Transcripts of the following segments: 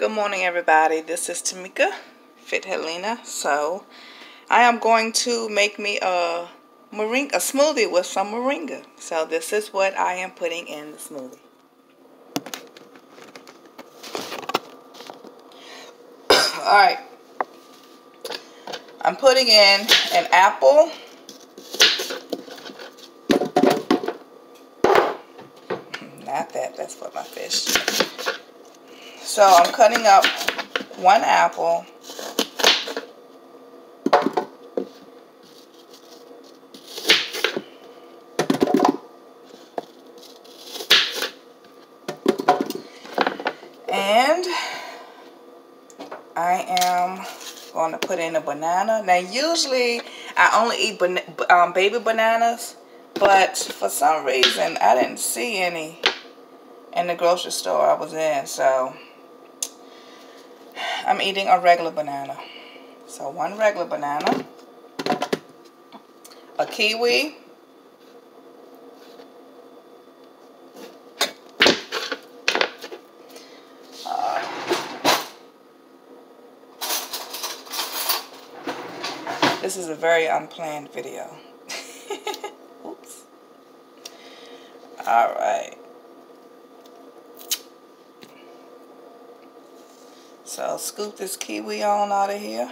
Good morning, everybody. This is Tamika, Fit Helena. So I am going to make me a smoothie with some moringa. So this is what I am putting in the smoothie. Alright. I'm putting in an apple. Not that, that's for my fish. So I'm cutting up one apple. And I am going to put in a banana. Now usually I only eat baby bananas, but for some reason I didn't see any in the grocery store I was in, so I'm eating a regular banana. So one regular banana, a kiwi, this is a very unplanned video. Oops. Alright. So scoop this kiwi on out of here.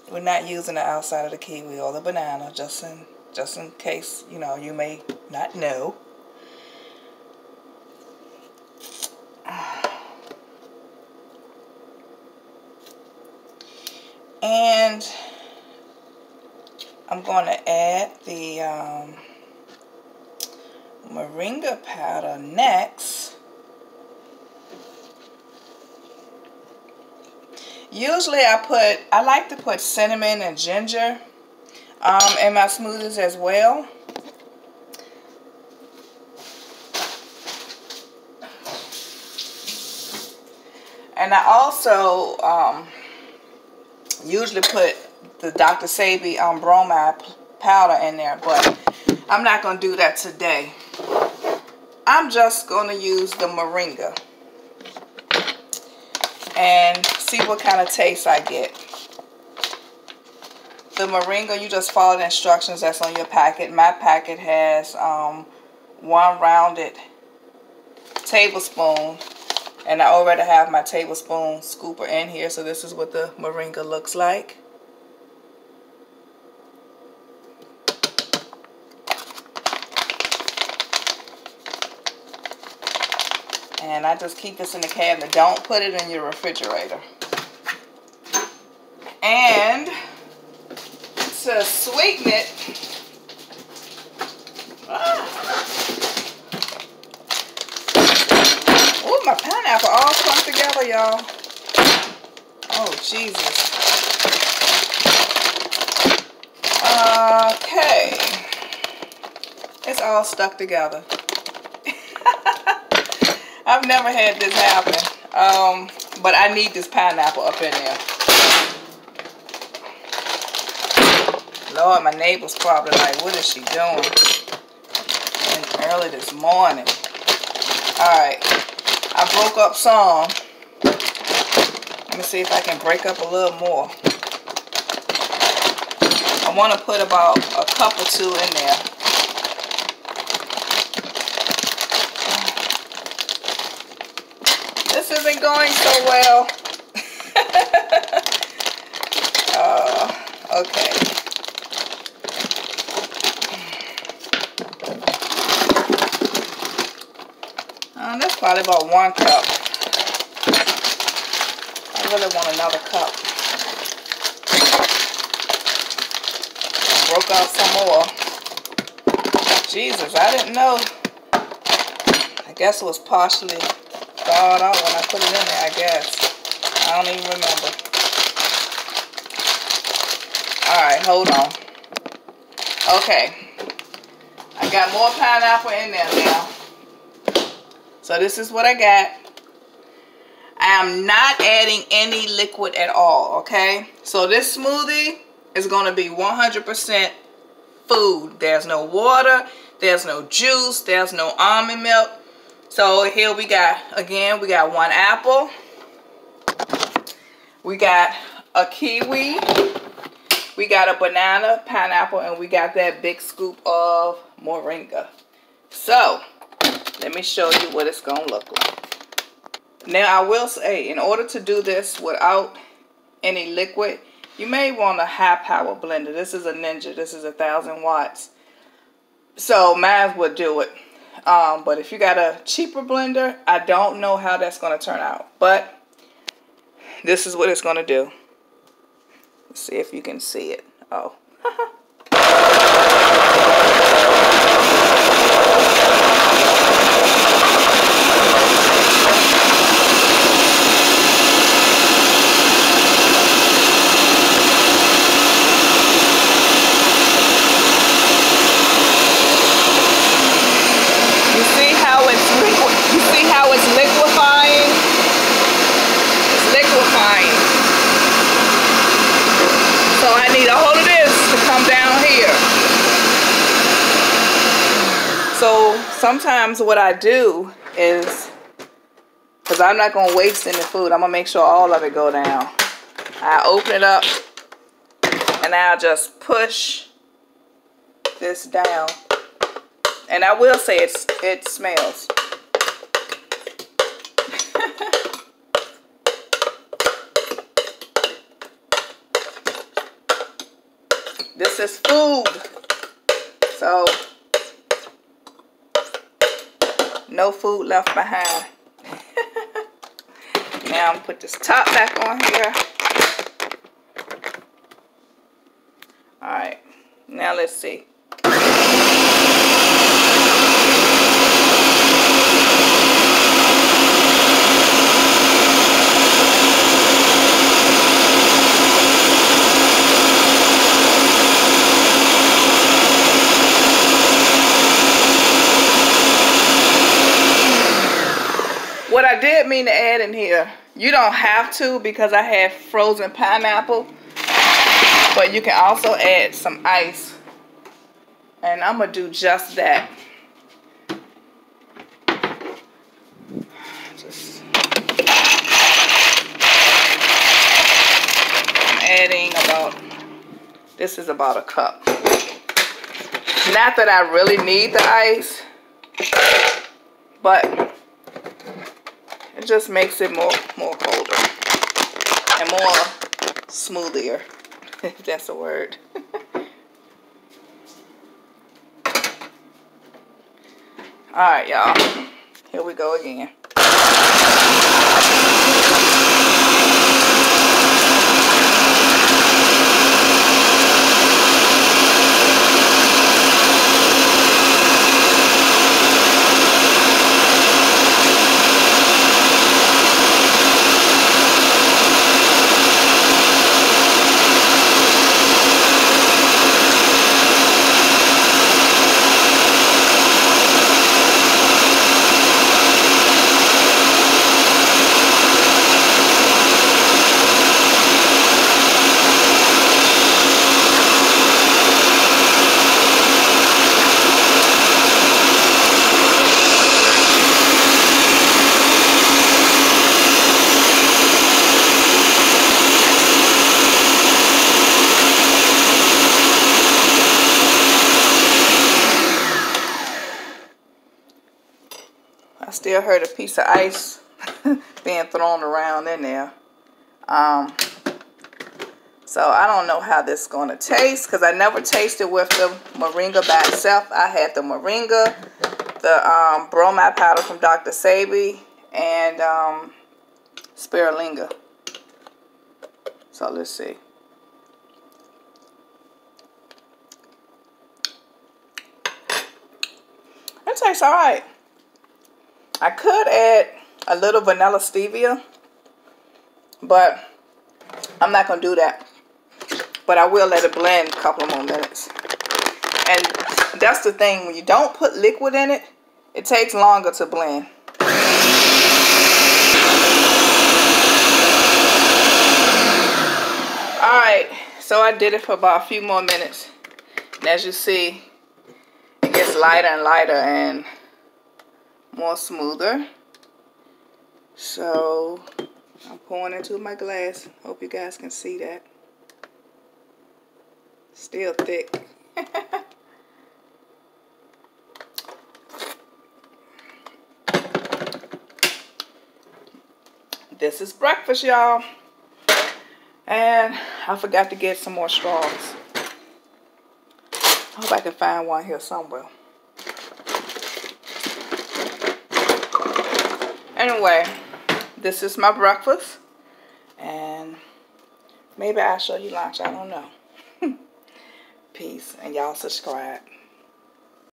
We're not using the outside of the kiwi or the banana, just in case, you know, you may not know. And I'm going to add the moringa powder next. Usually I like to put cinnamon and ginger in my smoothies as well. And I also usually put the Dr. Sebi Bromide powder in there, but I'm not going to do that today. I'm just going to use the moringa and see what kind of taste I get. The moringa, you just follow the instructions that's on your packet. My packet has one rounded tablespoon, and I already have my tablespoon scooper in here, so this is what the moringa looks like. And I just keep this in the cabinet. Don't put it in your refrigerator. And to sweeten it, oh, my pineapple all stuck together, y'all. Oh, Jesus. Okay. It's all stuck together. I've never had this happen, but I need this pineapple up in there. Lord, my neighbor's probably like, what is she doing? And early this morning. Alright, I broke up some. Let me see if I can break up a little more. I want to put about a cup or two in there. This isn't going so well. Okay. That's probably about 1 cup. I really want another cup. Broke out some more. Jesus, I didn't know. I guess it was partially thawed out when I put it in there, I guess. I don't even remember. Alright, hold on. Okay. I got more pineapple in there now. So this is what I got. I am not adding any liquid at all, okay? So this smoothie is going to be 100% food. There's no water. There's no juice. There's no almond milk. So here we got, again, we got 1 apple. We got a kiwi. We got a banana, pineapple, and we got that big scoop of moringa. So, let me show you what it's going to look like. Now, I will say, in order to do this without any liquid, you may want a high-power blender. This is a Ninja. This is 1,000 watts. So, mine would do it. But if you got a cheaper blender, I don't know how that's going to turn out. But this is what it's going to do. Let's see if you can see it. Oh. So sometimes what I do is, because I'm not going to waste any food, I'm going to make sure all of it go down. I open it up and I'll just push this down. And I will say it smells. This is food. So no food left behind. Now I'm gonna put this top back on here. Alright, now let's see. What I did mean to add in here, you don't have to because I have frozen pineapple, but you can also add some ice. And I'm going to do just that. I'm adding about, this is about a cup. Not that I really need the ice, but it just makes it more colder and more smoothier, if that's a word. Alright, y'all. Here we go again. I still heard a piece of ice being thrown around in there. So I don't know how this is going to taste because I never tasted with the moringa by itself. I had the moringa, the bromide powder from Dr. Sebi, and spirulina. So let's see. It tastes all right. I could add a little vanilla stevia, but I'm not going to do that. But I will let it blend a couple of more minutes. And that's the thing, when you don't put liquid in it, it takes longer to blend. Alright, so I did it for about a few more minutes. And as you see, it gets lighter and lighter, and more smoother. So I'm pouring into my glass. Hope you guys can see that. Still thick. This is breakfast, y'all. And I forgot to get some more straws. I hope I can find one here somewhere. Anyway, this is my breakfast. And maybe I'll show you lunch. I don't know. Peace. And y'all subscribe.